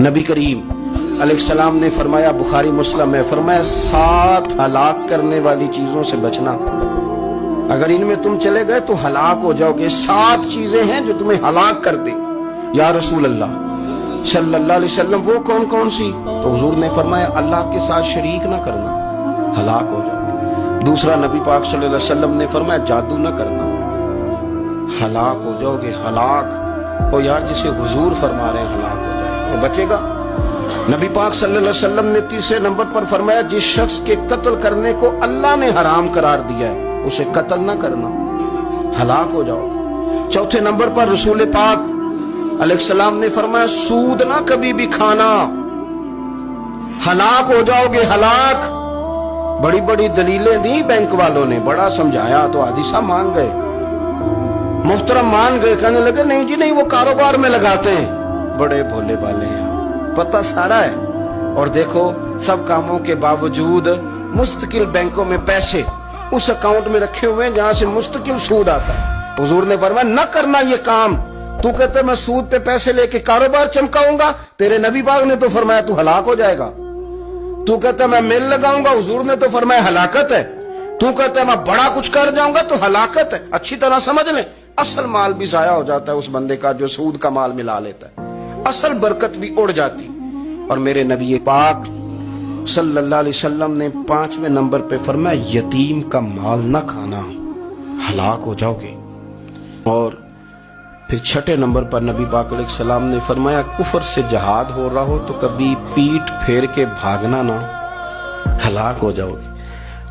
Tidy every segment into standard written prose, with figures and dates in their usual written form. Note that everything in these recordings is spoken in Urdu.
نبی کریم علیہ السلام نے فرمایا، بخاری مسلم میں فرمایا، 7 ہلاک کرنے والی چیزوں سے بچنا، اگر ان میں تم چلے گئے تو ہلاک ہو جاؤ گے۔ 7 چیزیں ہیں جو تمہیں ہلاک کر دیں۔ یا رسول اللہ صلی اللہ علیہ وسلم وہ کون کون سی؟ تو حضور نے فرمایا، اللہ کے ساتھ شریک نہ کرنا، ہلاک ہو جاؤ گے۔ دوسرا نبی پاک صلی اللہ علیہ وسلم نے فرمایا، جادو نہ کرنا، ہلاک ہو جاؤ گے، ہلاک۔ اور یار جسے حضور فرما رہے ہیں ہلاک ہو جائے وہ بچے گا؟ نبی پاک صلی اللہ علیہ وسلم نے تیسرے نمبر پر فرمایا، جس شخص کے قتل کرنے کو اللہ نے حرام قرار دیا ہے اسے قتل نہ کرنا، ہلاک ہو جاؤ۔ چوتھے نمبر پر رسول پاک علیہ السلام نے فرمایا، سود نہ کبھی بھی کھانا، ہلاک ہو جاؤ گے، ہلاک۔ بڑی بڑی دلیلیں دی بینک والوں نے، بڑا سمجھایا تو حادثہ مان گئے، محترم مان گئے، کہنے لگے نہیں جی نہیں، وہ کاروبار میں لگاتے ہیں، بڑے بھولے والے ہیں، پتہ سارا ہے۔ اور دیکھو سب کاموں کے باوجود مستقل بینکوں میں پیسے اس اکاؤنٹ میں رکھے ہوئے ہیں جہاں سے مستقل سود آتا ہے۔ حضور نے فرمایا، نہ کرنا یہ کام۔ تو کہتے میں سود پہ پیسے لے کے کاروبار چمکاؤں گا، تیرے نبی پاک نے تو فرمایا تو ہلاک ہو جائے گا۔ تو کہتا میں میل لگاؤں گا، حضور نے تو فرمایا ہلاکت ہے۔ تو کہتا میں بڑا کچھ کر جاؤں گا تو ہلاکت ہے۔ اچھی طرح سمجھ لیں، اصل مال بھی ضائع ہو جاتا ہے اس بندے کا جو سود کا مال ملا لیتا ہے، اصل برکت بھی اڑ جاتی۔ اور میرے نبی پاک صلی اللہ علیہ وسلم نے 5ویں نمبر پہ فرمایا، یتیم کا مال نہ کھانا، ہلاک ہو جاؤ گے۔ اور پھر 6 نمبر پر نبی پاک علیہ السلام نے فرمایا، کفر سے جہاد ہو رہا ہو تو کبھی پیٹ پھیر کے بھاگنا نہ، ہلاک ہو جاؤ گے۔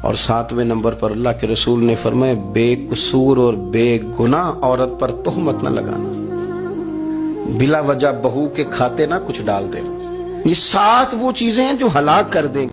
اور 7ویں نمبر پر اللہ کے رسول نے فرمایا، بے قصور اور بے گناہ عورت پر تہمت نہ لگانا، بلا وجہ بہو کے کھاتے نہ کچھ ڈال دینا۔ یہ 7 وہ چیزیں ہیں جو ہلاک کر دیں گے۔